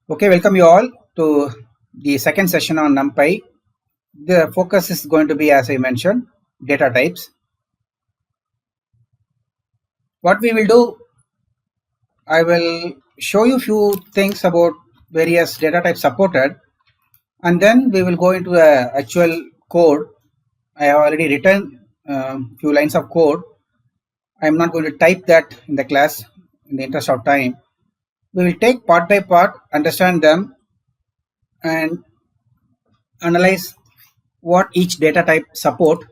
Okay, welcome you all to the second session on NumPy. The focus is going to be, as I mentioned, data types. What we will do, I will show you few things about various data types supported, and then we will go into the actual code. I have already written a few lines of code. I am not going to type that in the class in the interest of time. We will take part by part, understand them, and analyze what each data type support,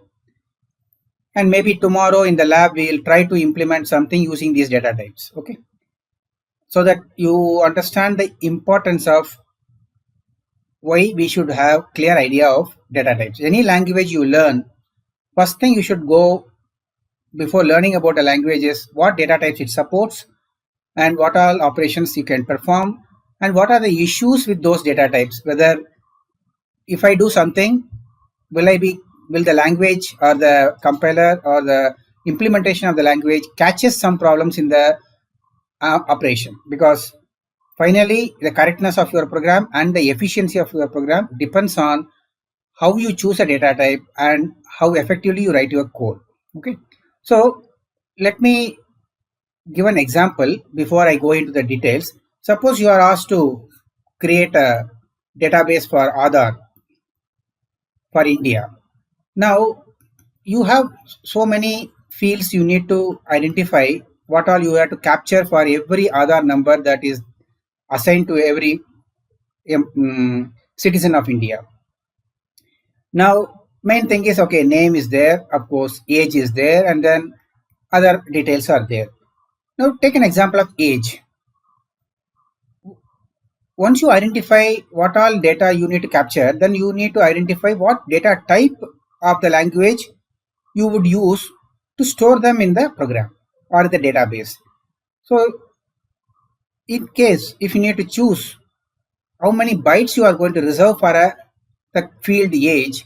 and maybe tomorrow in the lab we'll try to implement something using these data types. Okay, so that you understand the importance of why we should have clear idea of data types. Any language you learn, first thing you should go before learning about a language is what data types it supports and what all operations you can perform and what are the issues with those data types. Whether if I do something, will the language or the compiler or the implementation of the language catches some problems in the operation, because finally the correctness of your program and the efficiency of your program depends on how you choose a data type and how effectively you write your code. Okay, so let me give an example before I go into the details. Suppose you are asked to create a database for Aadhaar for India. Now you have so many fields you need to identify, what all you have to capture for every Aadhaar number that is assigned to every citizen of India. Now main thing is, okay, name is there, of course age is there, and then other details are there. Now take an example of age. Once you identify what all data you need to capture, then you need to identify what data type of the language you would use to store them in the program or the database. So in case if you need to choose how many bytes you are going to reserve for the field age,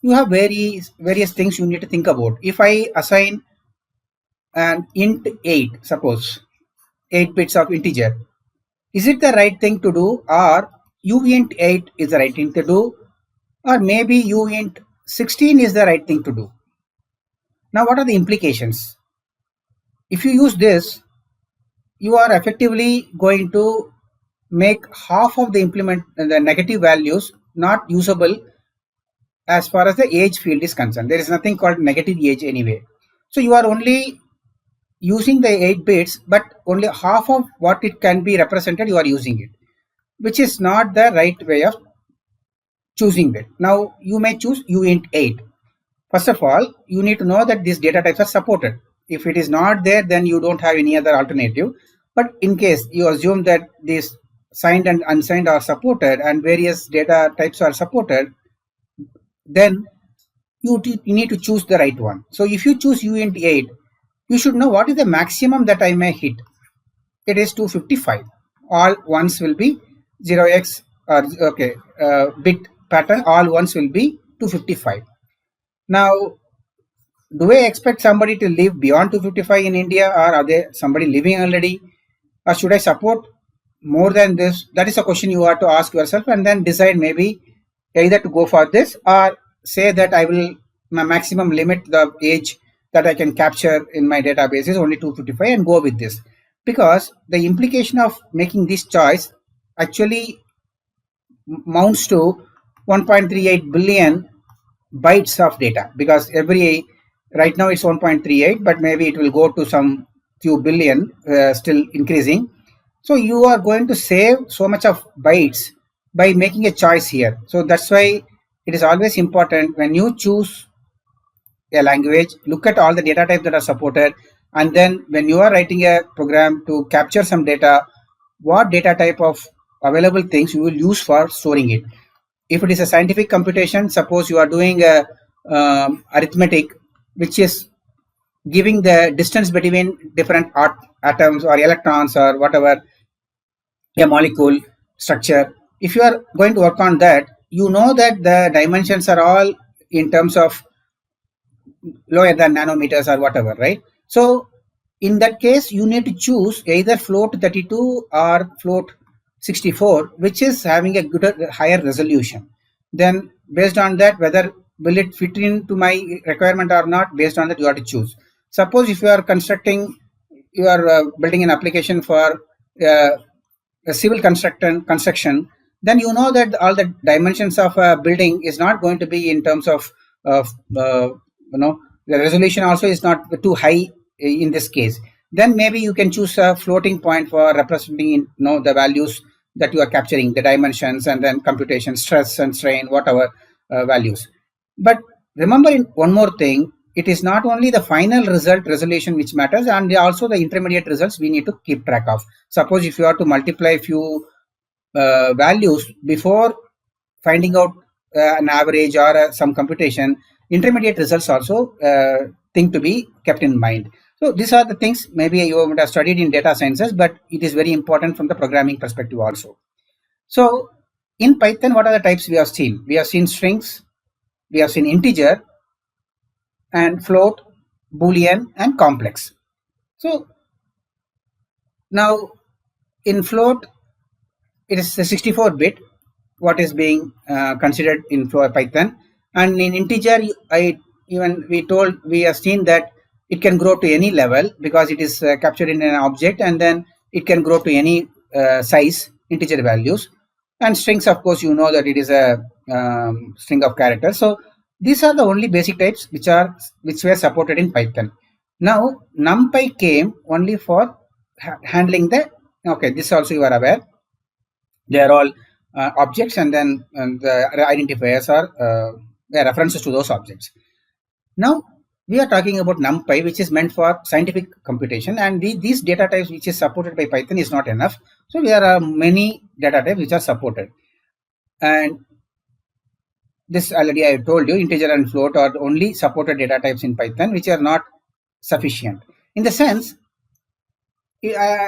you have various things you need to think about. If I assign an int 8, suppose 8 bits of integer, is it the right thing to do, or uint 8 is the right thing to do, or maybe uint 16 is the right thing to do? Now what are the implications? If you use this, you are effectively going to make half of the negative values not usable as far as the age field is concerned. There is nothing called negative age anyway. So you are only using the 8 bits, but only half of what it can be represented you are using it, which is not the right way of choosing it. Now you may choose uint 8. First of all, you need to know that these data types are supported. If it is not there, then you don't have any other alternative. But in case you assume that these signed and unsigned are supported and various data types are supported, then you need to choose the right one. So if you choose uint 8, you should know what is the maximum that I may hit. It is 255. All ones will be 0x, or okay, bit pattern, all ones will be 255. Now, do I expect somebody to live beyond 255 in India, or are there somebody living already, or should I support more than this? That is a question you have to ask yourself, and then decide maybe either to go for this or say that I will my maximum limit the age that I can capture in my database is only 255 and go with this, because the implication of making this choice actually mounts to 1.38 billion bytes of data, because right now it's 1.38, but maybe it will go to some few billion, still increasing. So you are going to save so much of bytes by making a choice here. So that's why it is always important when you choose a language, look at all the data types that are supported, and then when you are writing a program to capture some data, what data type of available things you will use for storing it. If it is a scientific computation, suppose you are doing a arithmetic which is giving the distance between different atoms or electrons or whatever, a molecule structure, if you are going to work on that, you know that the dimensions are all in terms of lower than nanometers or whatever, right? So in that case, you need to choose either float 32 or float 64, which is having a good higher resolution. Then based on that, whether will it fit into my requirement or not, based on that you have to choose. Suppose if you are constructing, you are building an application for uh, a civil construction, then you know that all the dimensions of a building is not going to be in terms of the resolution also is not too high in this case. Then maybe you can choose a floating point for representing the values that you are capturing, the dimensions, and then computation, stress and strain, whatever values. But remember one more thing, it is not only the final result resolution which matters, and also the intermediate results we need to keep track of. Suppose if you are to multiply few values before finding out an average or some computation, intermediate results also thing to be kept in mind. So these are the things maybe you would have studied in data sciences, but it is very important from the programming perspective also. So in Python, what are the types we have seen? We have seen strings, we have seen integer and float, boolean and complex. So now in float, it is a 64-bit what is being considered in Python, and in integer we have seen that it can grow to any level because it is captured in an object, and then it can grow to any size integer values. And strings, of course, you know that it is a string of characters. So these are the only basic types which were supported in Python. Now NumPy came only for handling the, okay, this also you are aware, they are all objects, and then the identifiers are references to those objects. Now we are talking about NumPy, which is meant for scientific computation, and these data types which is supported by Python is not enough. So there are many data types which are supported, and this already I told you, integer and float are the only supported data types in Python, which are not sufficient. In the sense,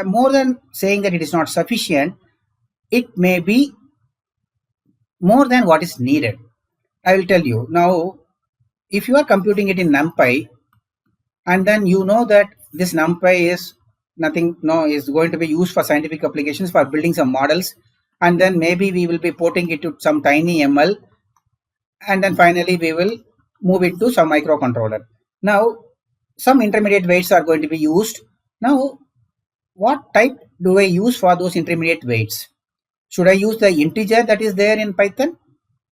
more than saying that it is not sufficient, it may be more than what is needed. I will tell you now. If you are computing it in NumPy, and then you know that this NumPy is is going to be used for scientific applications for building some models, and then maybe we will be porting it to some tiny ML, and then finally we will move it to some microcontroller. Now some intermediate weights are going to be used. Now what type do I use for those intermediate weights? Should I use the integer that is there in Python?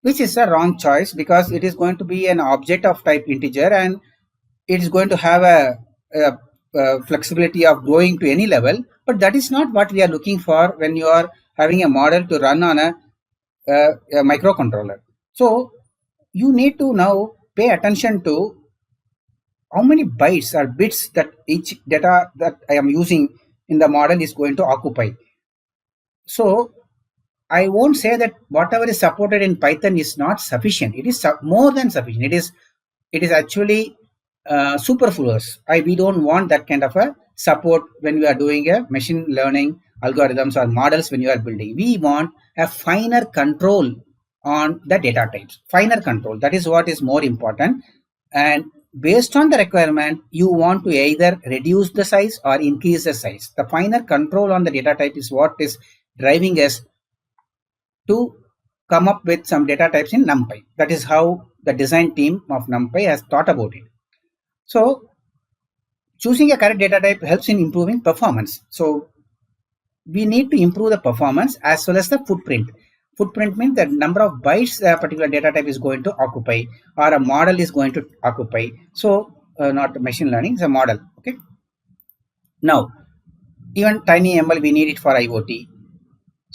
Which is a wrong choice, because it is going to be an object of type integer, and it is going to have a flexibility of going to any level. But that is not what we are looking for when you are having a model to run on a microcontroller. So you need to now pay attention to how many bytes or bits that each data that I am using in the model is going to occupy. So I won't say that whatever is supported in Python is not sufficient. It is more than sufficient. It is actually superfluous. We don't want that kind of a support when we are doing a machine learning algorithms or models when you are building. We want a finer control on the data types. Finer control. That is what is more important. And based on the requirement, you want to either reduce the size or increase the size. The finer control on the data type is what is driving us to come up with some data types in NumPy. That is how the design team of NumPy has thought about it. So choosing a correct data type helps in improving performance. So we need to improve the performance as well as the footprint. Footprint means the number of bytes a particular data type is going to occupy, or a model is going to occupy. So not machine learning, it's a model. Okay. Now even tiny ML we need it for IoT.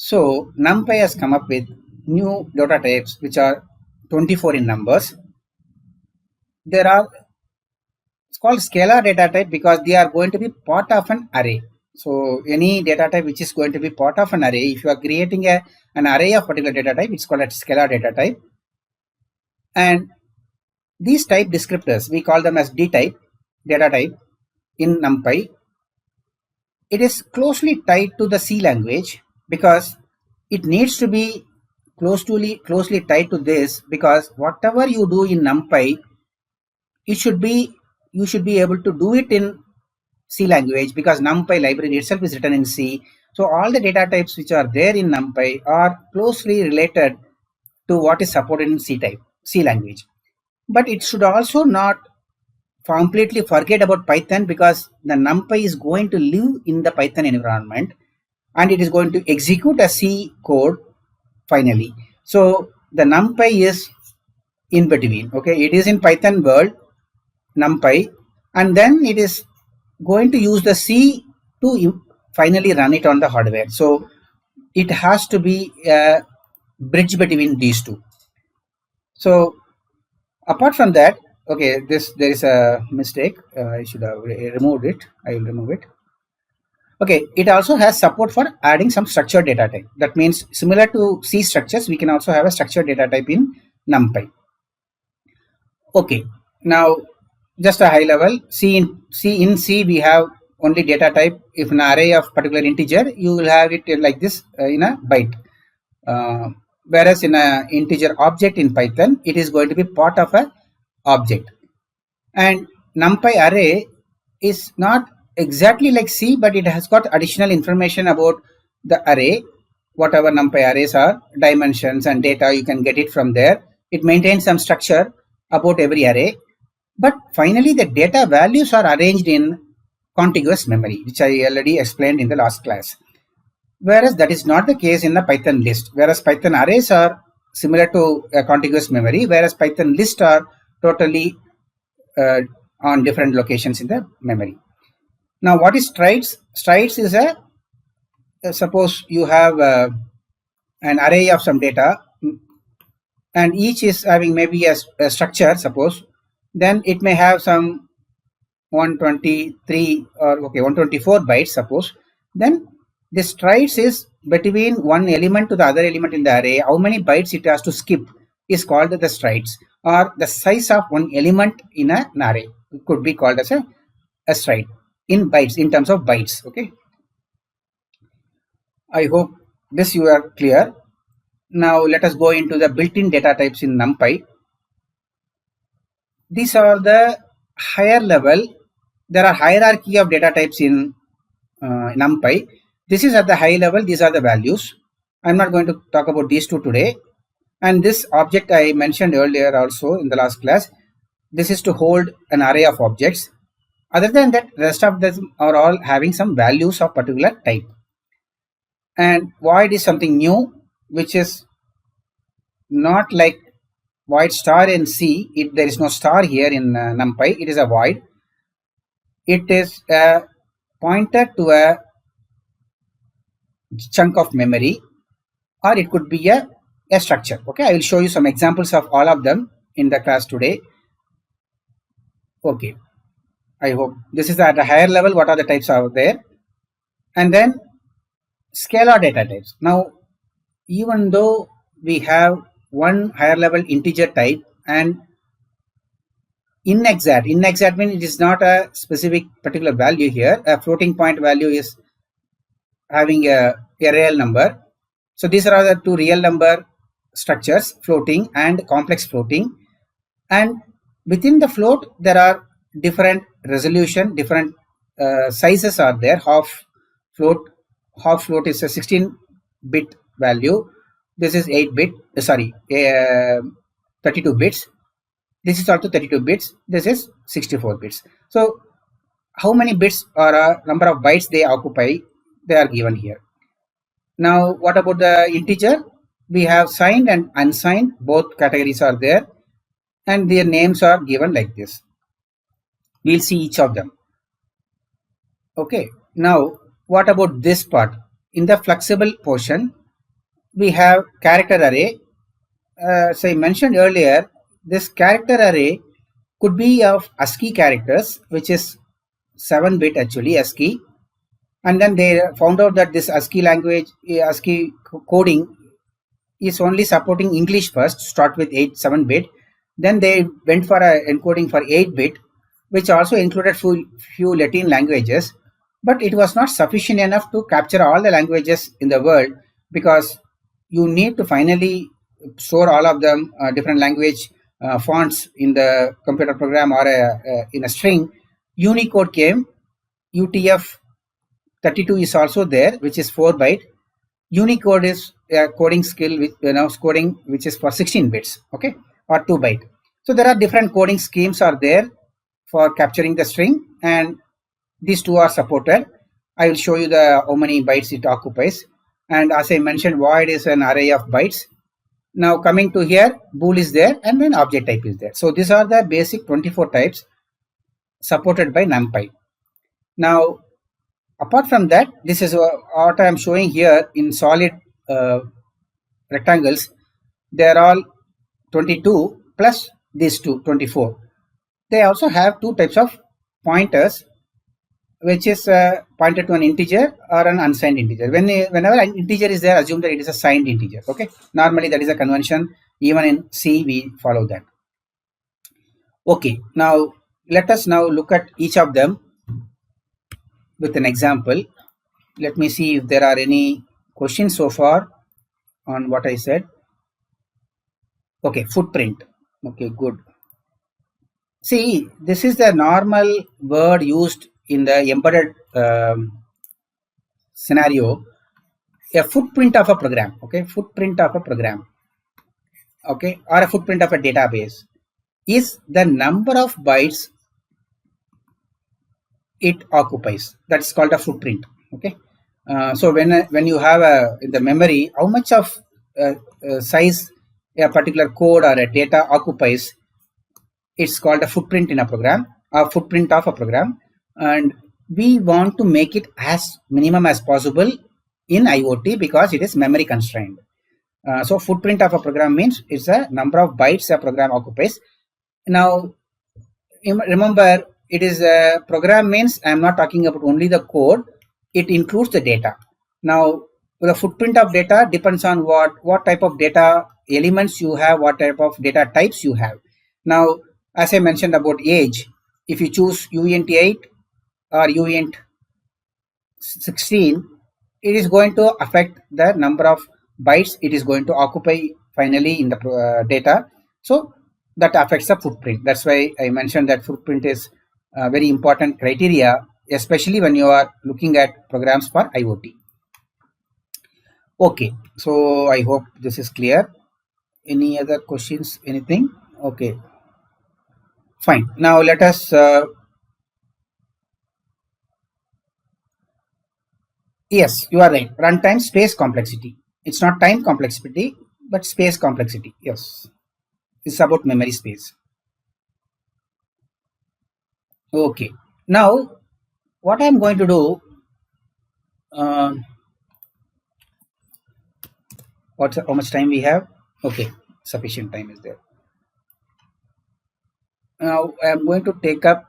So NumPy has come up with new data types which are 24 in numbers. It's called scalar data type because they are going to be part of an array. So any data type which is going to be part of an array, if you are creating an array of particular data type, it's called a scalar data type. And these type descriptors, we call them as dtype data type in NumPy. It is closely tied to the C language because it needs to be closely tied to this, because whatever you do in NumPy, you should be able to do it in C language, because NumPy library itself is written in C, So all the data types which are there in NumPy are closely related to what is supported in C language. But it should also not completely forget about Python, because the NumPy is going to live in the Python environment and it is going to execute a C code finally. So the NumPy is in between. Okay, it is in Python world, NumPy, and then it is going to use the C to finally run it on the hardware. So it has to be a bridge between these two. So apart from that, okay, there is a mistake. I should have removed it. I will remove it. Okay, it also has support for adding some structured data type. That means similar to C structures, we can also have a structured data type in NumPy. Okay, now just a high level. In C we have only data type. If an array of particular integer, you will have it like this in a byte. Whereas in a integer object in Python, it is going to be part of a object. And NumPy array is not exactly like C, but it has got additional information about the array. Whatever NumPy arrays are, dimensions and data, you can get it from there. It maintains some structure about every array. But finally, the data values are arranged in contiguous memory, which I already explained in the last class. Whereas that is not the case in the Python list. Whereas Python arrays are similar to a contiguous memory, whereas Python lists are totally on different locations in the memory. Now, what is strides? Strides is suppose you have an array of some data, and each is having maybe a structure, suppose, then it may have some 123 or 124 bytes, suppose. Then the strides is between one element to the other element in the array. How many bytes it has to skip is called the strides, or the size of one element in an array. It could be called as a stride in bytes, in terms of bytes. Okay, I hope this you are clear. Now let us go into the built-in data types in NumPy. These are the higher level. There are hierarchy of data types in NumPy. This is at the high level. These are the values. I'm not going to talk about these two today. And this object I mentioned earlier also in the last class. This is to hold an array of objects. Other than that, rest of them are all having some values of particular type. And void is something new, which is not like void star in C. There is no star here in NumPy. It is a void. It is a pointer to a chunk of memory, or it could be a structure. Okay, I will show you some examples of all of them in the class today. Okay, I hope this is at a higher level. What are the types out there? And then scalar data types. Now, even though we have one higher level integer type and inexact means it is not a specific particular value here. A floating point value is having a real number. So these are the two real number structures, floating and complex floating. And within the float, there are different resolution, different sizes are there. Half float is a 16-bit value. This is 8-bit, 32 bits. This is also 32 bits. This is 64 bits. So how many bits or a number of bytes they occupy, they are given here. Now, what about the integer? We have signed and unsigned. Both categories are there. And their names are given like this. We'll see each of them. Okay. Now, what about this part? In the flexible portion, we have character array. As I mentioned earlier, this character array could be of ASCII characters, which is 7-bit actually, ASCII. And then they found out that this ASCII language, ASCII coding is only supporting English first, start with 7-bit. Then they went for a encoding for 8-bit, which also included few Latin languages. But it was not sufficient enough to capture all the languages in the world, because you need to finally store all of them, different language fonts in the computer program or in a string. Unicode came, UTF 32 is also there, which is 4 byte. Unicode is a coding skill with coding which is for 16 bits, okay, or 2 byte. So there are different coding schemes are there for capturing the string, and these two are supported. I will show you the how many bytes it occupies. And as I mentioned, void is an array of bytes. Now coming to here, bool is there, and then object type is there. So these are the basic 24 types supported by NumPy. Now, apart from that, this is what I am showing here in solid rectangles. They are all 22 plus these two 24. They also have two types of pointers, which is pointed to an integer or an unsigned integer. Whenever an integer is there, assume that it is a signed integer. Okay, normally that is a convention. Even in C, we follow that. Okay, now let us now look at each of them with an example. Let me see if there are any questions so far on what I said. Okay, footprint. Okay, good. See, this is the normal word used in the embedded scenario. A footprint of a program. Okay, footprint of a program. Okay, or a footprint of a database is the number of bytes it occupies. That's called a footprint. Okay, so when you have in the memory, how much of size a particular code or a data occupies, it's called a footprint in a program, a footprint of a program, and we want to make it as minimum as possible in IoT because it is memory constrained. So footprint of a program means it's a number of bytes a program occupies. Now remember, it is a program means I'm not talking about only the code, it includes the data. Now the footprint of data depends on what type of data elements you have, what type of data types you have. Now as I mentioned about age, if you choose uint8 or uint16, it is going to affect the number of bytes it is going to occupy finally in the data. So that affects the footprint. That's why I mentioned that footprint is a very important criteria, especially when you are looking at programs for IoT. Okay, so I hope this is clear. Any other questions? Anything? Okay, fine. Now let us yes, you are right. Runtime space complexity. It's not time complexity, but space complexity. Yes, it's about memory space. Okay, now what I'm going to do, how much time we have? Okay, sufficient time is there. Now I'm going to take up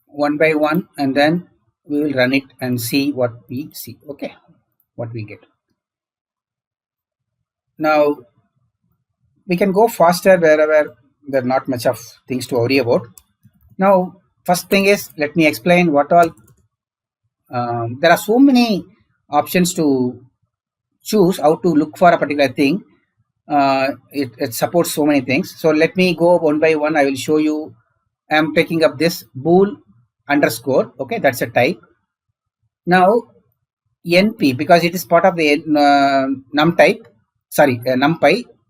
one by one, and then we will run it and see what we see. Okay, what we get. Now we can go faster wherever there are not much of things to worry about. Now first thing is, let me explain what all there are so many options to choose how to look for a particular thing. It supports so many things. So let me go one by one. I will show you. I'm taking up this bool underscore. Okay, that's a type. Now NP, because it is part of the NumPy.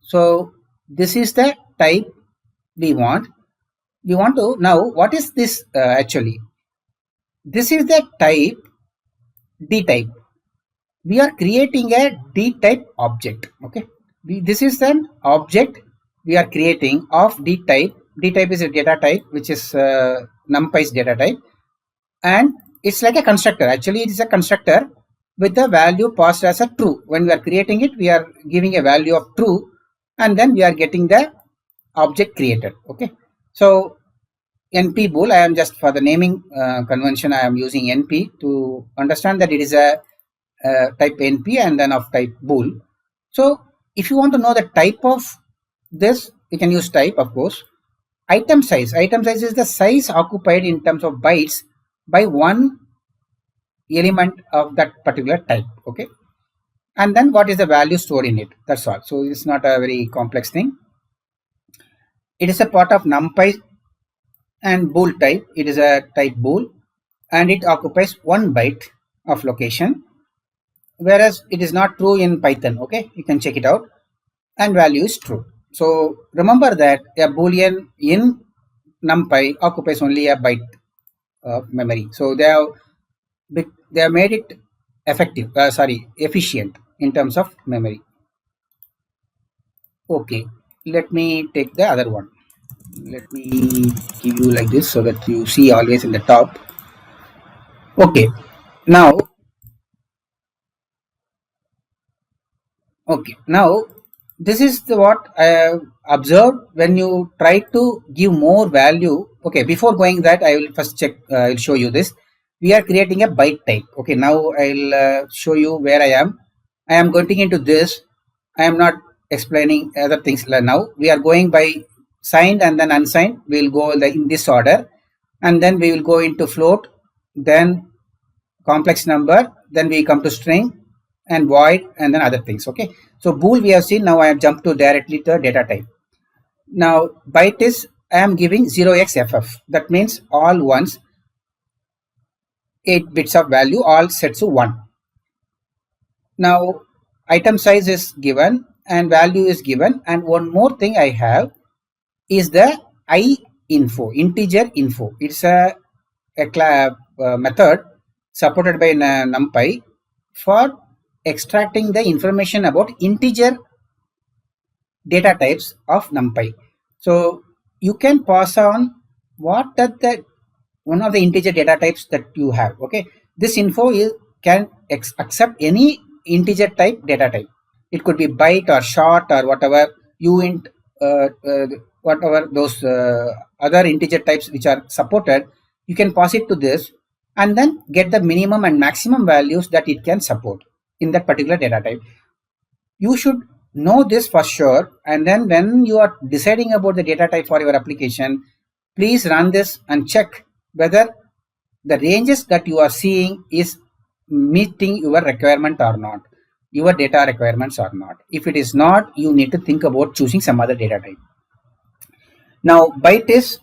So this is the type we want. We want to now, what is this actually? This is the type dtype. We are creating a dtype object. Okay, this is an object we are creating of dtype. Dtype is a data type, which is NumPy's data type, and it's like a constructor. Actually, it is a constructor with the value passed as a true. When we are creating it, we are giving a value of true, and then we are getting the object created. Okay, so NP bool, I am just for the naming convention, I am using NP to understand that it is a type NP and then of type bool. So if you want to know the type of this, we can use type, of course. Item size is the size occupied in terms of bytes by one element of that particular type. Okay, and then what is the value stored in it? That's all. So it's not a very complex thing. It is a part of NumPy and bool type. It is a type bool. and it occupies 1 byte of location, whereas it is not true in Python. Okay, you can check it out, and value is true. So remember that a boolean in NumPy occupies only a byte of memory. So they have made it efficient in terms of memory. Okay, let me take the other one. Let me give you like this so that you see always in the top. Okay, now this is what I have observed when you try to give more value. Okay, before going that, I will first check. I'll show you this. We are creating a byte type. Okay, now I'll show you where I am. I am going into this. I am not explaining other things now. We are going by signed and then unsigned. We will go in this order, and then we will go into float, then complex number, then we come to string and void, and then other things. Okay, so bool we have seen. Now I have jumped to directly to data type. Now byte is I am giving 0xff. That means all ones, 8 bits of value, all set to 1. Now item size is given and value is given, and one more thing I have is the I info, integer info. It's a method supported by NumPy for extracting the information about integer data types of NumPy. So you can pass on what are the one of the integer data types that you have. Okay, this info can accept any integer type data type. It could be byte or short or whatever uint, whatever those other integer types which are supported. You can pass it to this and then get the minimum and maximum values that it can support in that particular data type. You should know this for sure, and then when you are deciding about the data type for your application, please run this and check whether the ranges that you are seeing is meeting your requirement or not, your data requirements or not. If it is not, you need to think about choosing some other data type. Now byte is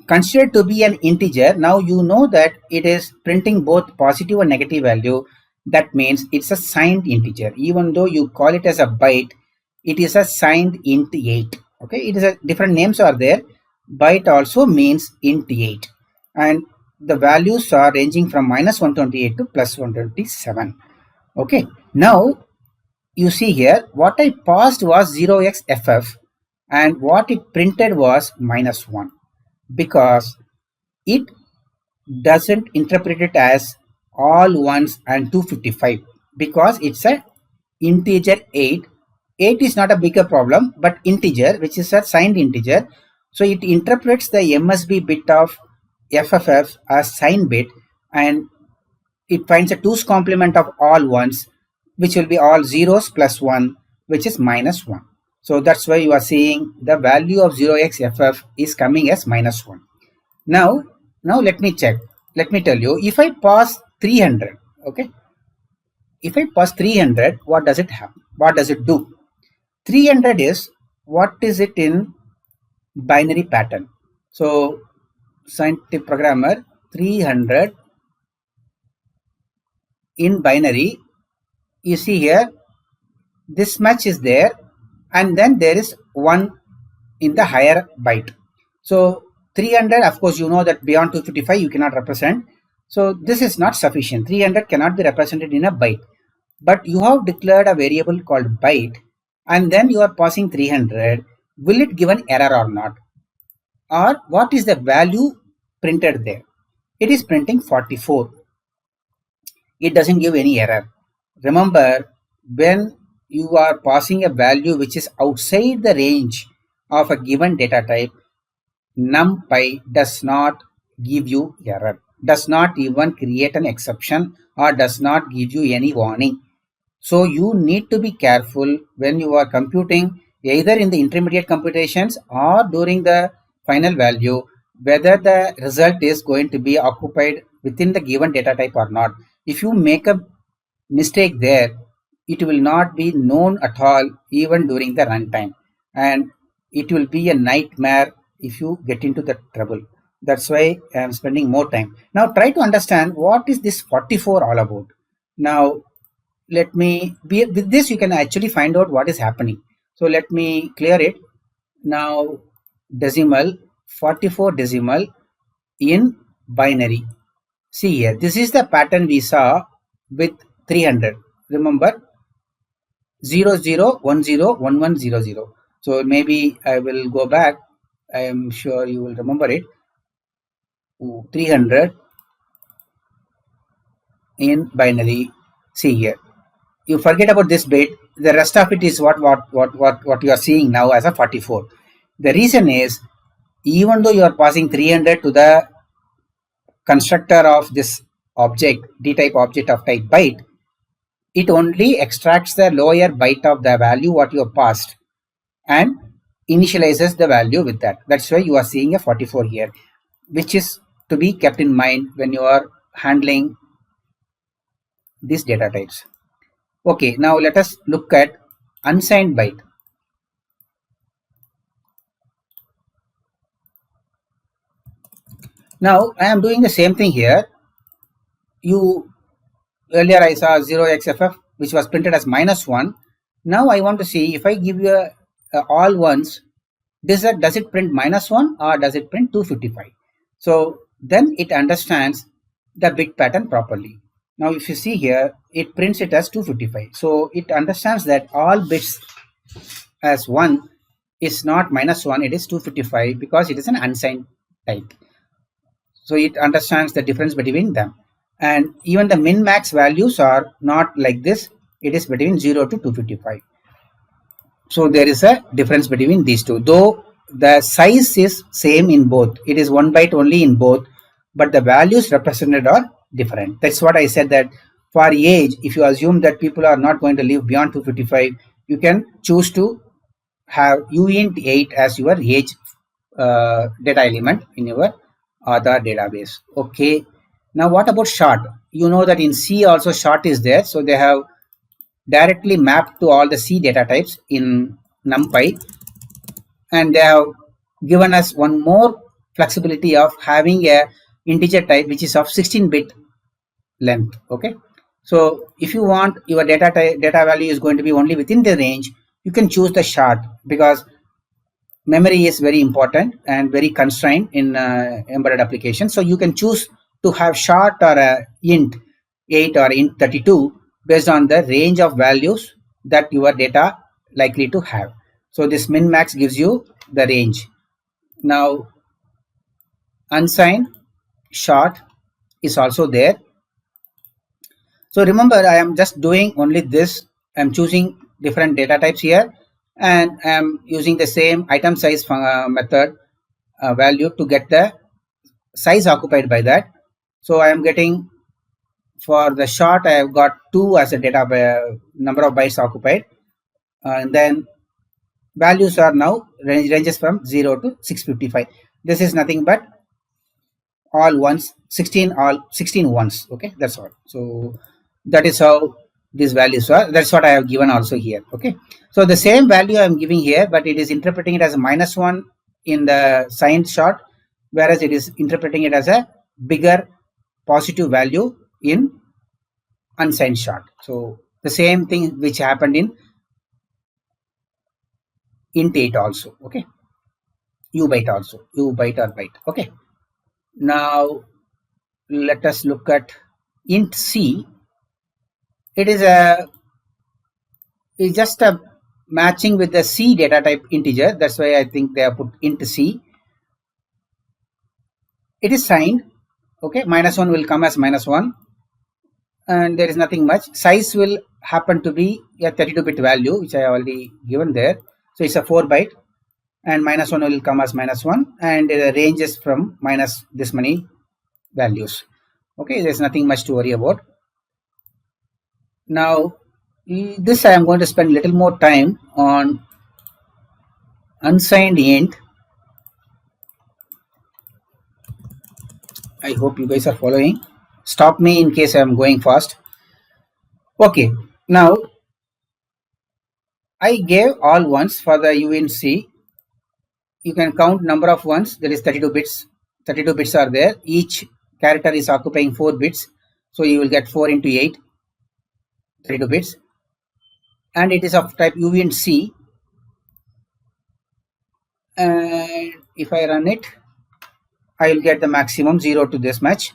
considered to be an integer. Now you know that it is printing both positive and negative value. That means it's a signed integer. Even though you call it as a byte, it is a signed int 8. Okay, it is a different names are there. Byte also means int 8, and the values are ranging from -128 to +127. Okay, now you see here what I passed was 0xff and what it printed was -1, because it doesn't interpret it as all ones and 255 because it's a integer 8. 8 is not a bigger problem, but integer, which is a signed integer, so it interprets the MSB bit of FFF as signed bit, and it finds a 2's complement of all ones, which will be all zeros plus 1, which is -1. So that's why you are seeing the value of 0xff is coming as -1. Now let me check. Let me tell you, if I pass 300, okay, if I pass 300, what does it have? What does it do? 300 is, what is it in binary pattern? So scientific programmer, 300 in binary, you see here this much is there, and then there is 1 in the higher byte. So 300, of course you know that beyond 255 you cannot represent. So this is not sufficient. 300 cannot be represented in a byte, but you have declared a variable called byte, and then you are passing 300. Will it give an error or not? Or what is the value printed there? It is printing 44. It doesn't give any error. Remember, when you are passing a value which is outside the range of a given data type, NumPy does not give you error, does not even create an exception, or does not give you any warning. So you need to be careful when you are computing, either in the intermediate computations or during the final value, whether the result is going to be occupied within the given data type or not. If you make a mistake there, it will not be known at all even during the runtime, and it will be a nightmare if you get into the trouble. That's why I am spending more time. Now try to understand what is this 44 all about. Now let me be with this, you can actually find out what is happening. So let me clear it. Now decimal 44 decimal in binary. See here, this is the pattern we saw with 300. Remember 00101100. So maybe I will go back. I am sure you will remember it. 300 in binary. See here, you forget about this bit. The rest of it is what you are seeing now as a 44. The reason is, even though you are passing 300 to the constructor of this object, dtype object of type byte, it only extracts the lower byte of the value what you have passed and initializes the value with that. That's why you are seeing a 44 here, which is to be kept in mind when you are handling these data types. Okay, now let us look at unsigned byte. Now I am doing the same thing here. You earlier I saw 0xff which was printed as -1. Now I want to see if I give you a all ones, does it print -1 or does it print 255? So then it understands the bit pattern properly. Now if you see here, it prints it as 255. So it understands that all bits as 1 is not -1, it is 255 because it is an unsigned type. So it understands the difference between them. And even the min max values are not like this, it is between 0 to 255. So there is a difference between these two, though the size is same in both. It is 1 byte only in both, but the values represented are different. That's what I said, that for age, if you assume that people are not going to live beyond 255, you can choose to have uint 8 as your age data element in your Aadhaar database. Okay. Now what about short? You know that in C also short is there. So they have directly mapped to all the C data types in NumPy, and they have given us one more flexibility of having a integer type which is of 16-bit length. Okay, so if you want your data value is going to be only within the range, you can choose the short, because memory is very important and very constrained in embedded applications. So you can choose to have short or a int 8 or int 32 based on the range of values that your data likely to have. So this min max gives you the range. Now unsigned short is also there. So remember, I am just doing only this. I am choosing different data types here, and I am using the same item size method value to get the size occupied by that. So I am getting, for the short, I have got 2 as a data number of bytes occupied, and then values are now ranges from 0 to 655. This is nothing but all ones, 16 ones. Okay, that's all. So that is how these values are. That's what I have given also here. Okay, so the same value I am giving here, but it is interpreting it as a -1 in the signed short, whereas it is interpreting it as a bigger positive value in unsigned short. So the same thing which happened in int 8 also. Okay, u byte also, u byte or byte. Okay, now let us look at int c. It is just a matching with the C data type integer. That's why I think they have put int C. It is signed. Okay, -1 will come as -1, and there is nothing much. Size will happen to be a 32-bit value, which I already given there. So it's a 4 byte, and -1 will come as -1, and the range is from minus this many values. Okay, there's nothing much to worry about. Now this I am going to spend a little more time on unsigned int. I hope you guys are following. Stop me in case I am going fast. Okay, now I gave all ones for the UNC. You can count number of ones, that is 32 bits 32 bits are there. Each character is occupying 4 bits. So you will get 4 into 8, 32 bits. And it is of type UNC. And if I run it, I will get the maximum 0 to this much.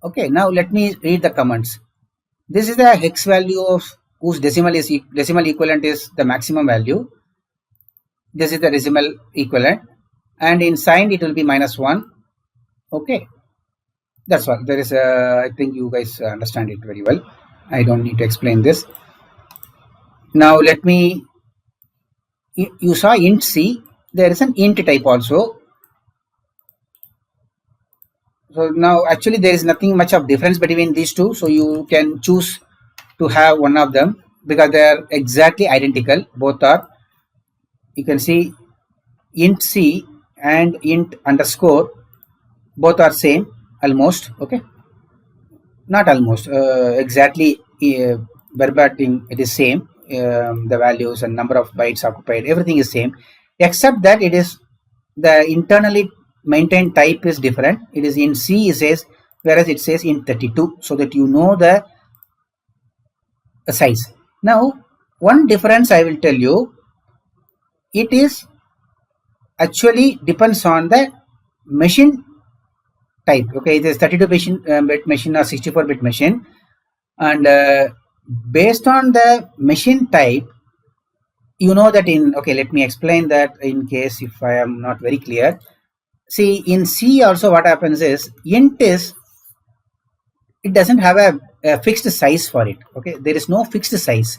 Okay, now let me read the comments. This is the hex value of whose decimal equivalent is the maximum value. This is the decimal equivalent, and in signed it will be -1. Okay, that's all. There is a, I think you guys understand it very well. I don't need to explain this. Now let me. You saw int C. There is an int type also. So now actually there is nothing much of difference between these two. So you can choose to have one of them because they are exactly identical. Both are. You can see int C and int underscore both are same almost. Okay, not almost, exactly verbatim it is same. The values and number of bytes occupied, everything is same, except that it is the internally maintained type is different. It is in C it says, whereas it says in 32, so that you know the size. Now one difference I will tell you, it is actually depends on the machine type. Okay, it is 32 bit machine or 64 bit machine, and based on the machine type, you know that in, okay, let me explain that in case if I am not very clear. See, in C also what happens is int is, it doesn't have a fixed size for it. Okay, there is no fixed size.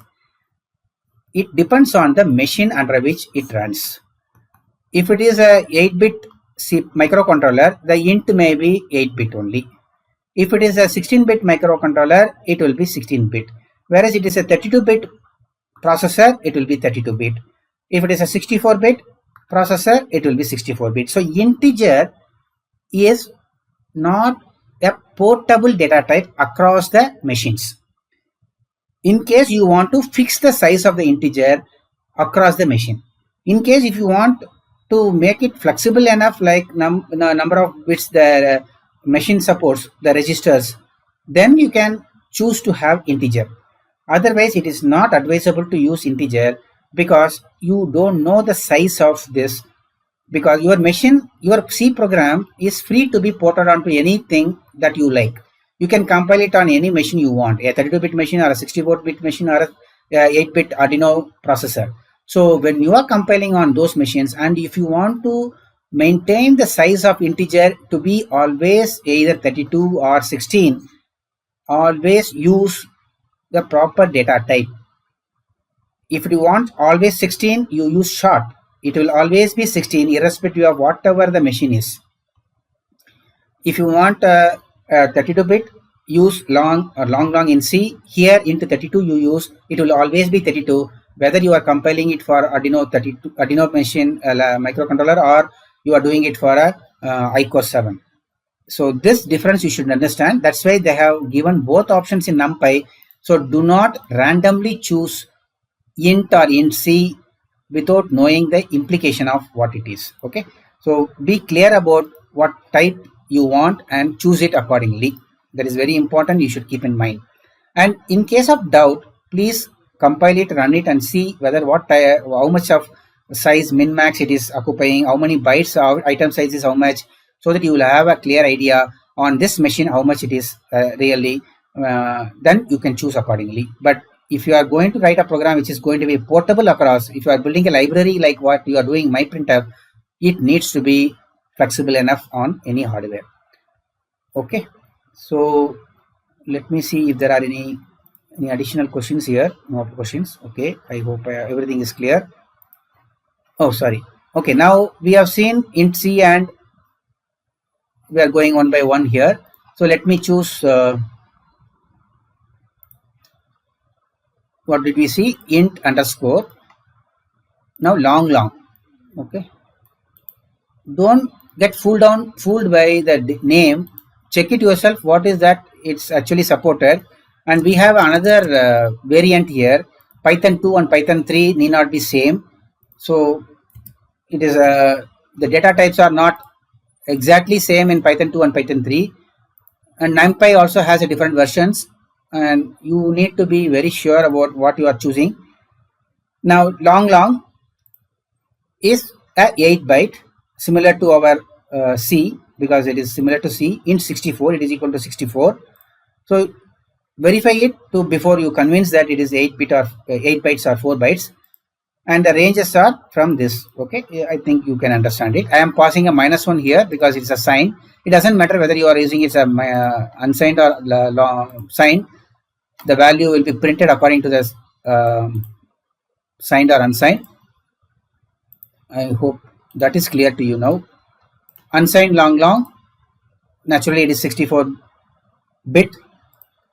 It depends on the machine under which it runs. If it is a 8-bit microcontroller, the int may be 8-bit only. If it is a 16-bit microcontroller, it will be 16-bit. Whereas it is a 32-bit processor, it will be 32-bit. If it is a 64-bit processor, it will be 64-bit. So integer is not a portable data type across the machines. In case you want to fix the size of the integer across the machine. In case if you want to make it flexible enough, like number of bits the machine supports, the registers, then you can choose to have integer. Otherwise, it is not advisable to use integer because you don't know the size of this, because your machine, your C program is free to be ported onto anything that you like. You can compile it on any machine you want, a 32-bit machine or a 64-bit machine or a 8-bit Arduino processor. So when you are compiling on those machines, and if you want to maintain the size of integer to be always either 32 or 16, always use the proper data type. If you want always 16, you use short. It will always be 16 irrespective of whatever the machine is. If you want 32-bit, use long or long in C. Here into 32 you use, it will always be 32, whether you are compiling it for Arduino machine microcontroller, or you are doing it for a iCore 7. So this difference you should understand. That's why they have given both options in NumPy. So do not randomly choose int or int C without knowing the implication of what it is. Okay, so be clear about what type you want and choose it accordingly. That is very important, you should keep in mind. And in case of doubt, please compile it, run it, and see whether how much of size min max it is occupying, how many bytes, item size is how much, so that you will have a clear idea on this machine how much it is really. Then you can choose accordingly. But if you are going to write a program which is going to be portable across, if you are building a library like what you are doing myprintf, it needs to be flexible enough on any hardware. Okay, so let me see if there are any additional questions here. No questions. Okay, I hope everything is clear. Oh, sorry. Okay, now we have seen int C and we are going one by one here. So let me choose what did we see? Int underscore. Now long. Okay, don't get fooled by the name. Check it yourself, what is that it's actually supported. And we have another variant here, Python 2 and Python 3 need not be same. So it is the data types are not exactly same in Python 2 and Python 3. And NumPy also has a different versions, and you need to be very sure about what you are choosing. Now, long is a 8 byte, similar to our C, because it is similar to C. In 64, it is equal to 64. So verify it to before you convince that it is 8 bit or 8 bytes or 4 bytes, and the ranges are from this. Okay, I think you can understand it. I am passing a -1 here because it's a sign. It doesn't matter whether you are using it's a unsigned or signed. The value will be printed according to the signed or unsigned. I hope that is clear to you now. Unsigned long, naturally it is 64 bit,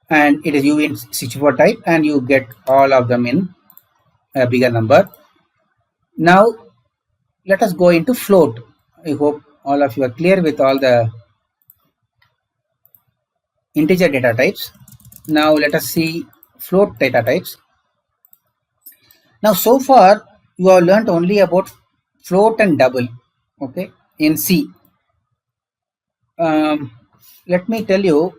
and it is UV in 64 type, and you get all of them in a bigger number. Now let us go into float. I hope all of you are clear with all the integer data types. Now let us see float data types. Now so far you have learned only about float and double, okay, in C. Let me tell you,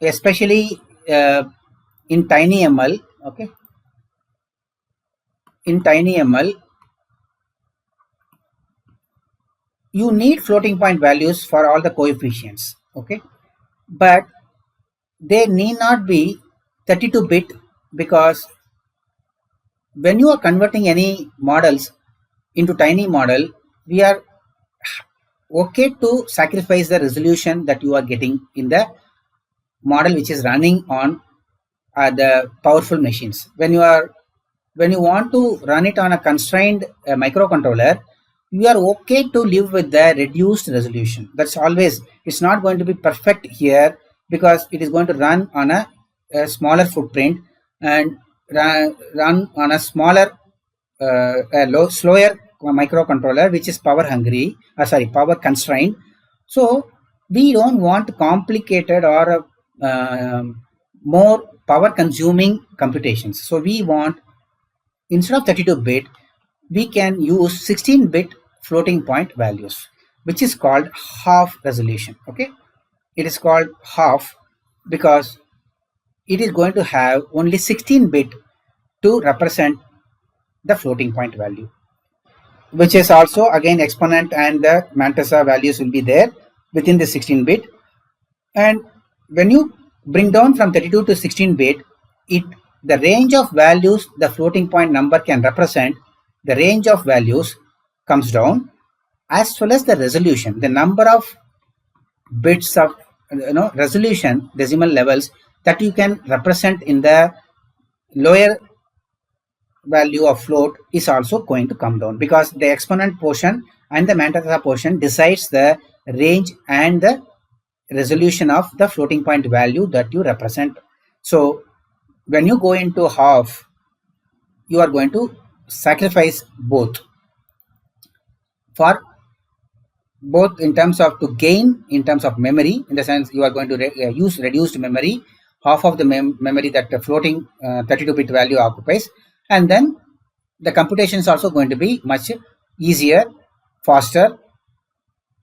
especially in TinyML, okay, in TinyML you need floating point values for all the coefficients, okay, but they need not be 32-bit, because when you are converting any models into tiny model, we are okay to sacrifice the resolution that you are getting in the model which is running on the powerful machines. When you want to run it on a constrained microcontroller, you are okay to live with the reduced resolution. That's always, it's not going to be perfect here because it is going to run on a smaller footprint and run on a smaller slower microcontroller which is power hungry, power constrained. So we don't want complicated or more power consuming computations. So we want, instead of 32-bit, we can use 16-bit floating point values, which is called half resolution. Okay, it is called half because it is going to have only 16-bit to represent the floating point value, which is also again exponent, and the mantissa values will be there within the 16-bit. And when you bring down from 32 to 16-bit, the range of values the floating point number can represent, the range of values comes down, as well as the resolution, the number of bits of resolution decimal levels that you can represent in the lower value of float is also going to come down, because the exponent portion and the mantissa portion decides the range and the resolution of the floating point value that you represent. So when you go into half, you are going to sacrifice both, for both in terms of to gain in terms of memory, in the sense you are going to use reduced memory, half of the memory that the floating 32-bit value occupies, and then the computation is also going to be much easier, faster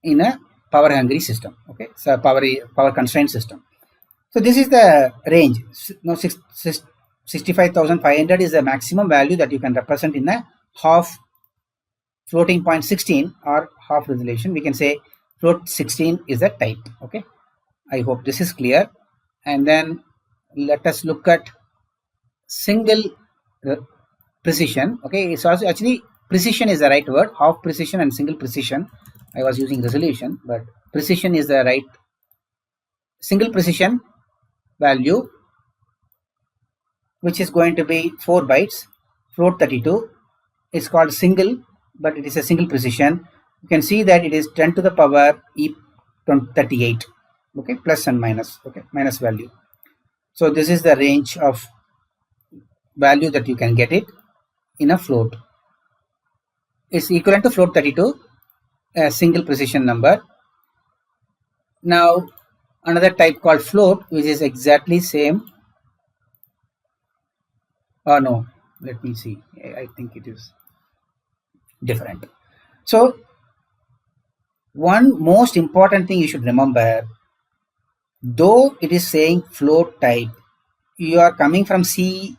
in a power hungry system. Okay, so power constrained system. So this is the range. 65,500 is the maximum value that you can represent in a half floating point 16 or half resolution. We can say float 16 is the type. Okay, I hope this is clear. And then let us look at single precision. Okay, it's also actually precision is the right word. Half precision and single precision. I was using resolution, but precision is the right. Single precision value, which is going to be 4 bytes, float 32, is called single, but it is a single precision. You can see that it is 10 to the power e 38. Okay, plus and minus. Okay, minus value. So this is the range of value that you can get it in a float. It's equivalent to float 32, a single precision number. Now another type called float, which is exactly same. Oh no, let me see. I think it is different. So One most important thing you should remember, though it is saying float type, you are coming from C,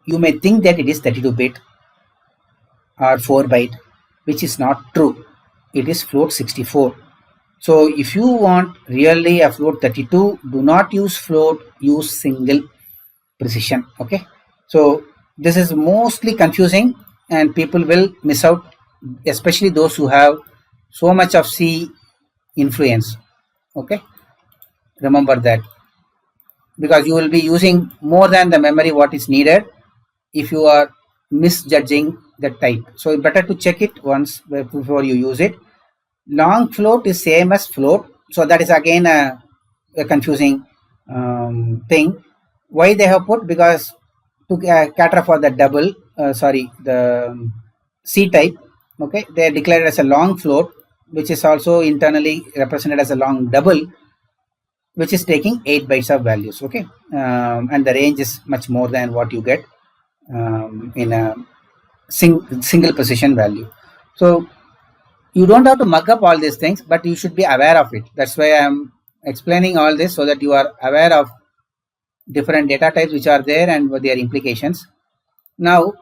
you may think that it is 32-bit or 4-byte, which is not true. It is float 64. So if you want really a float 32, do not use float, use single precision. Okay. So this is mostly confusing and people will miss out, especially those who have so much of C influence. Okay. Remember that, because you will be using more than the memory what is needed if you are misjudging the type. So better to check it once before you use it. Long float is same as float, so that is again a confusing thing. Why they have put? Because to cater for the the C type. Okay, they are declared as a long float, which is also internally represented as a long double, which is taking 8 bytes of values. Okay, and the range is much more than what you get in a single precision value. So you don't have to mug up all these things, but you should be aware of it. That's why I'm explaining all this, so that you are aware of different data types which are there and what their implications. Now,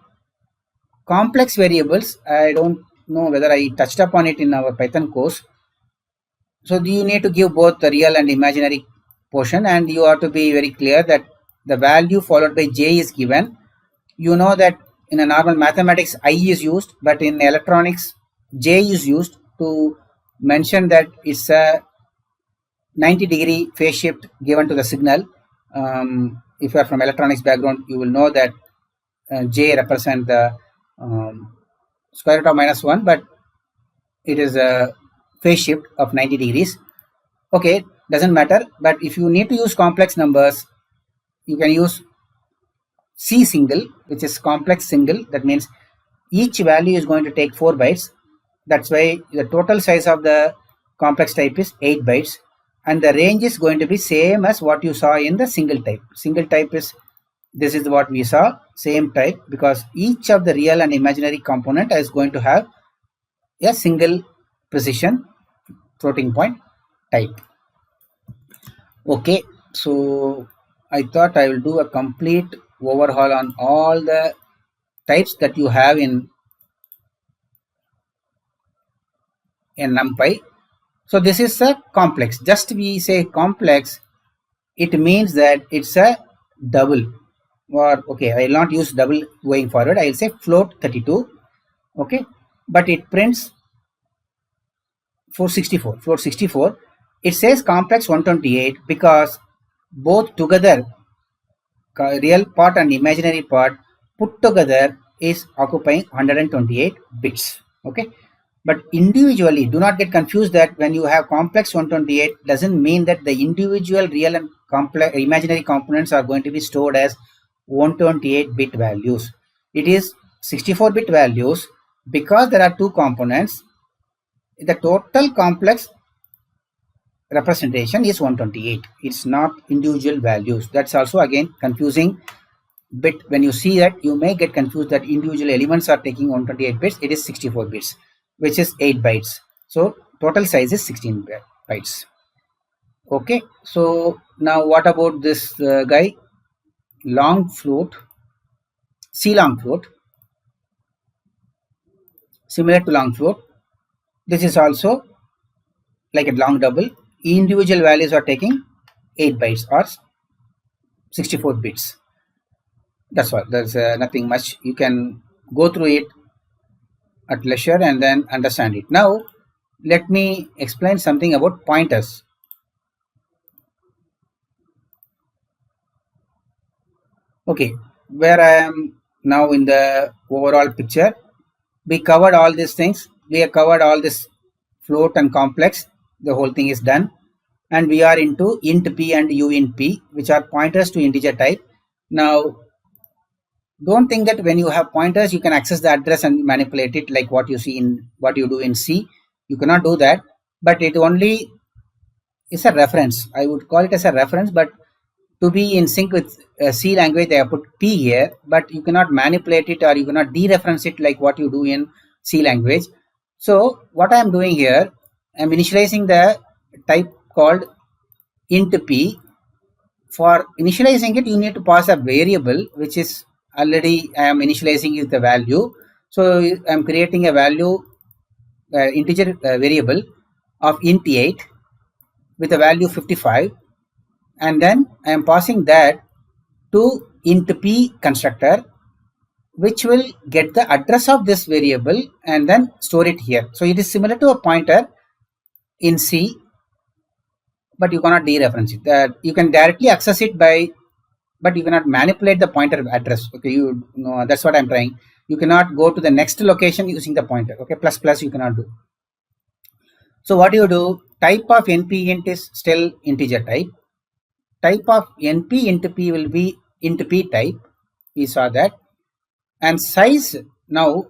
complex variables, I don't know whether I touched upon it in our Python course. So you need to give both the real and imaginary portion, and you have to be very clear that the value followed by j is given. You know that in a normal mathematics I is used, but in electronics j is used to mention that it's a 90-degree phase shift given to the signal. If you are from electronics background, you will know that j represent the square root of -1, but it is a phase shift of 90 degrees. Okay, doesn't matter. But if you need to use complex numbers, you can use C single, which is complex single. That means each value is going to take 4 bytes. That's why the total size of the complex type is 8 bytes, and the range is going to be same as what you saw in the single type. Single type is, this is what we saw, same type, because each of the real and imaginary component is going to have a single precision floating point type. Okay, so I thought I will do a complete overhaul on all the types that you have in NumPy. So this is a complex. Just we say complex, it means that it's a double. Or okay, I will not use double going forward. I will say float 32. Okay, but it prints 464. Float 64. It says complex 128 because both together, real part and imaginary part put together is occupying 128 bits. Okay, but individually, do not get confused that when you have complex 128 doesn't mean that the individual real and complex imaginary components are going to be stored as 128 bit values. It is 64 bit values because there are two components. The total complex representation is 128. It's not individual values. That's also again confusing bit. When you see that, you may get confused that individual elements are taking 128 bits. It is 64 bits, which is 8 bytes. So total size is 16 bytes. Okay, so now what about this guy? Long float, C long float, similar to long float. This is also like a long double. Individual values are taking 8 bytes or 64 bits. That's all. There's nothing much. You can go through it at leisure and then understand it. Now, let me explain something about pointers. Okay, where I am now in the overall picture, we covered all these things. We have covered all this float and complex. The whole thing is done. And we are into int p and uint p, which are pointers to integer type. Now, don't think that when you have pointers, you can access the address and manipulate it like what you see in what you do in C. You cannot do that, but it only is a reference. I would call it as a reference, but to be in sync with C language, they have put P here, but you cannot manipulate it or you cannot dereference it like what you do in C language. So what I am doing here, I'm initializing the type called int p. For initializing it, you need to pass a variable which is already I am initializing with the value. So I am creating a value integer variable of int 8 with a value 55, and then I am passing that to int p constructor, which will get the address of this variable and then store it here. So it is similar to a pointer in C, but you cannot dereference it. You can directly access it by, but you cannot manipulate the pointer address. Okay, you know, that's what I'm trying. You cannot go to the next location using the pointer. Okay, plus plus you cannot do. So what you do? Type of np int is still integer type. Type of np int p will be int p type. We saw that. And size, now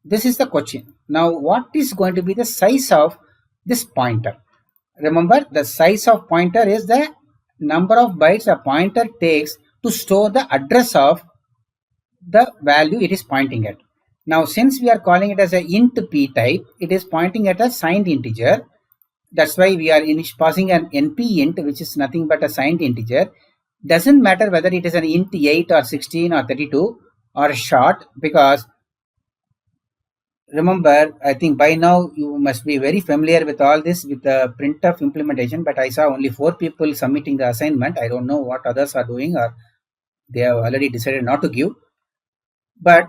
this is the question. Now what is going to be the size of this pointer? Remember, the size of pointer is the number of bytes a pointer takes to store the address of the value it is pointing at. Now since we are calling it as a int p type, it is pointing at a signed integer. That's why we are passing an np int, which is nothing but a signed integer. Doesn't matter whether it is an int 8 or 16 or 32 or short, because remember, I think by now you must be very familiar with all this with the printf implementation, but I saw only 4 people submitting the assignment. I don't know what others are doing, or they have already decided not to give. But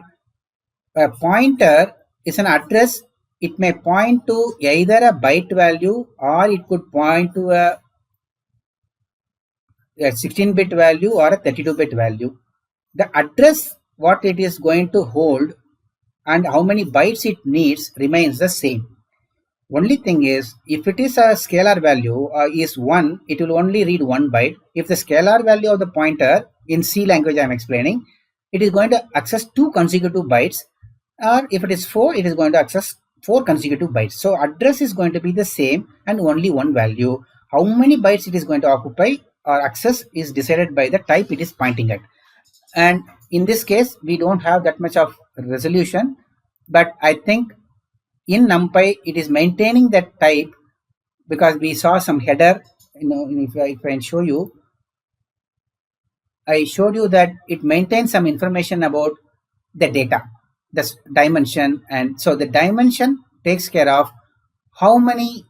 a pointer is an address. It may point to either a byte value, or it could point to a 16-bit value or a 32-bit value. The address, what it is going to hold and how many bytes it needs remains the same. Only thing is, if it is a scalar value is 1, it will only read 1 byte. If the scalar value of the pointer in C language I am explaining, it is going to access 2 consecutive bytes, or if it is 4, it is going to access 4 consecutive bytes. So address is going to be the same and only one value. How many bytes it is going to occupy or access is decided by the type it is pointing at. And in this case, we don't have that much of resolution, but I think in NumPy it is maintaining that type, because we saw some header. You know, if I can show you, I showed you that it maintains some information about the data, the dimension, and so the dimension takes care of how many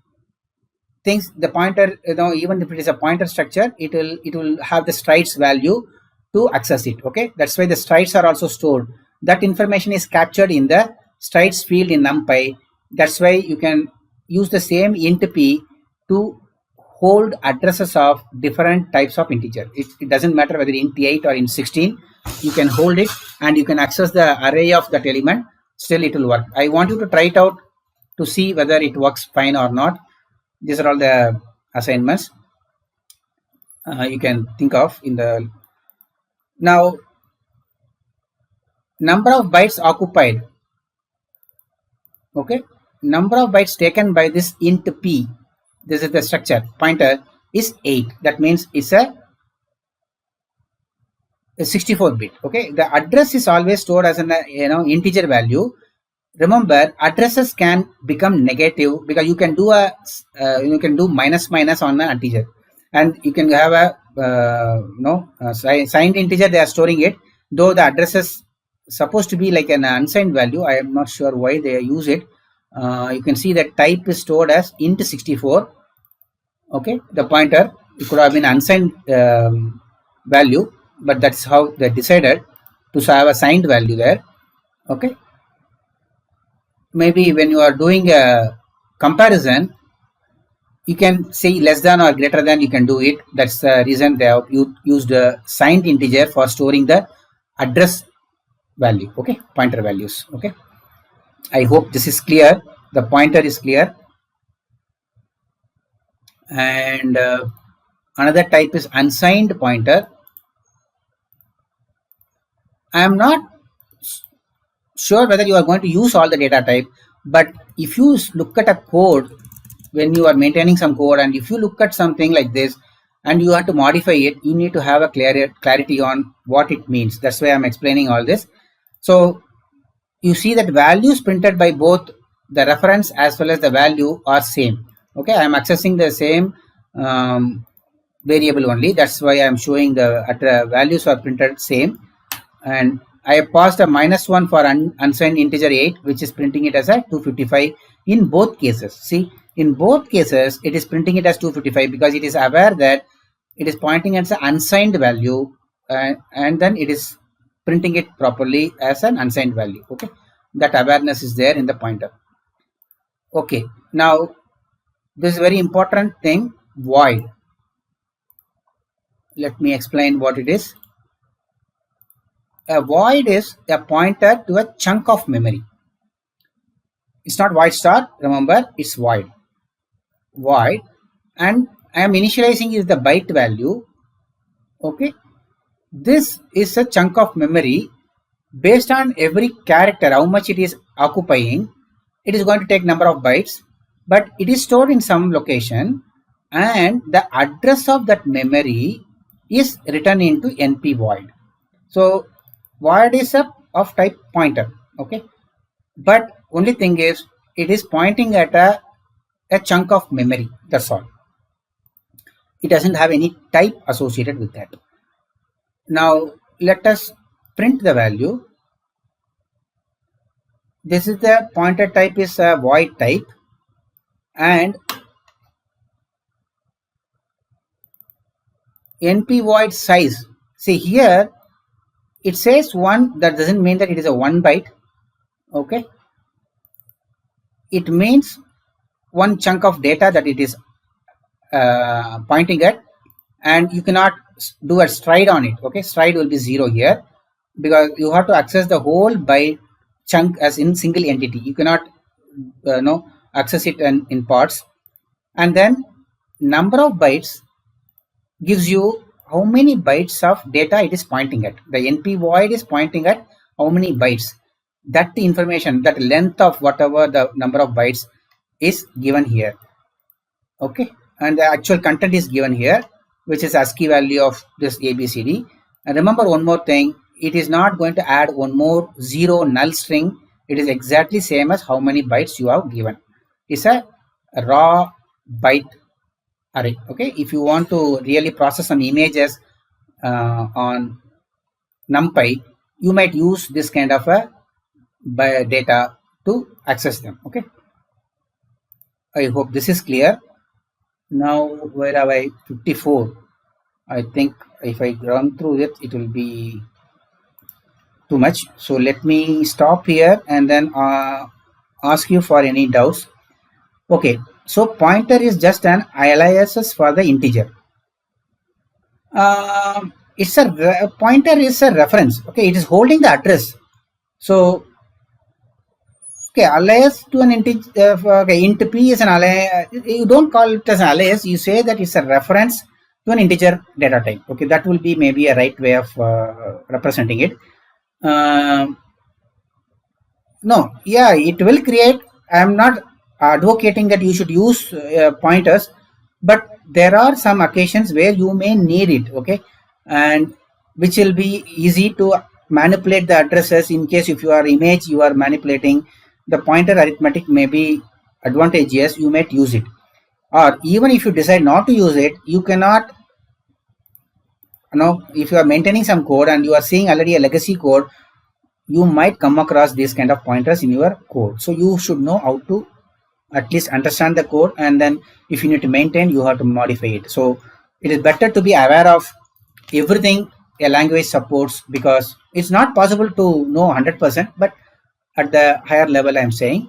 things the pointer, you know, even if it is a pointer structure, it will have the strides value to access it. Okay, that's why the strides are also stored. That information is captured in the strides field in NumPy. That's why you can use the same int p to hold addresses of different types of integer. It doesn't matter whether int 8 or int 16, you can hold it and you can access the array of that element. Still it will work. I want you to try it out to see whether it works fine or not. These are all the assignments you can think of in the. Now, number of bytes occupied. Okay, number of bytes taken by this int p, this is the structure pointer, is 8. That means it's a 64-bit. Okay, the address is always stored as an integer value. Remember, addresses can become negative because you can do a minus minus on an integer, and you can have a signed integer. They are storing it, though the address is supposed to be like an unsigned value. I am not sure why they use it. You can see that type is stored as int 64. Okay, the pointer, it could have been unsigned value, but that's how they decided to have a signed value there. Okay, maybe when you are doing a comparison, you can say less than or greater than, you can do it. That's the reason they have used a signed integer for storing the address value. Okay, pointer values. Okay, I hope this is clear. The pointer is clear. And another type is unsigned pointer. I am not sure whether you are going to use all the data type, but if you look at a code, when you are maintaining some code, and if you look at something like this and you have to modify it, you need to have a clarity on what it means. That's why I'm explaining all this. So you see that values printed by both the reference as well as the value are same. Okay, I am accessing the same variable only. That's why I am showing the values are printed same. And I have passed a -1 for unsigned integer 8, which is printing it as a 255 in both cases. See, in both cases, it is printing it as 255 because it is aware that it is pointing as an unsigned value, and then it is printing it properly as an unsigned value. Okay, that awareness is there in the pointer. Okay, now this is very important thing, void. Let me explain what it is. A void is a pointer to a chunk of memory. It's not void star, remember, it's void. Void, and I am initializing is the byte value. Okay, this is a chunk of memory. Based on every character, how much it is occupying, it is going to take number of bytes, but it is stored in some location, and the address of that memory is written into np void. So void is of type pointer. Okay, but only thing is it is pointing at a chunk of memory. That's all. It doesn't have any type associated with that. Now let us print the value. This is the pointer type is a void type, and np void size. See here it says 1. That doesn't mean that it is a 1 byte. Okay, it means one chunk of data that it is pointing at, and you cannot do a stride on it. Okay, stride will be 0 here because you have to access the whole byte chunk as in single entity. You cannot access it in parts. And then number of bytes gives you how many bytes of data it is pointing at. The np void is pointing at how many bytes. That information, that length of whatever the number of bytes is given here. Okay, and the actual content is given here, which is ASCII value of this ABCD. And remember one more thing, it is not going to add one more 0 null string. It is exactly same as how many bytes you have given. It's a raw byte array. Okay, if you want to really process some images on NumPy, you might use this kind of a data to access them. Okay, I hope this is clear. Now where have I? 54. I think if I run through it, it will be too much. So let me stop here and then ask you for any doubts. Okay, so pointer is just an alias for the integer. It's a pointer is a reference. Okay, it is holding the address. So okay, alias to an integer. Okay, int p is an alias. You don't call it as an alias. You say that it's a reference to an integer data type. Okay, that will be maybe a right way of representing it. No, yeah, it will create. I am not advocating that you should use pointers, but there are some occasions where you may need it. Okay, and which will be easy to manipulate the addresses. In case if you are image you are manipulating, the pointer arithmetic may be advantageous. You might use it, or even if you decide not to use it, you cannot. If you are maintaining some code and you are seeing already a legacy code, you might come across these kind of pointers in your code. So you should know how to at least understand the code, and then if you need to maintain, you have to modify it. So it is better to be aware of everything a language supports, because it's not possible to know 100%, but at the higher level I am saying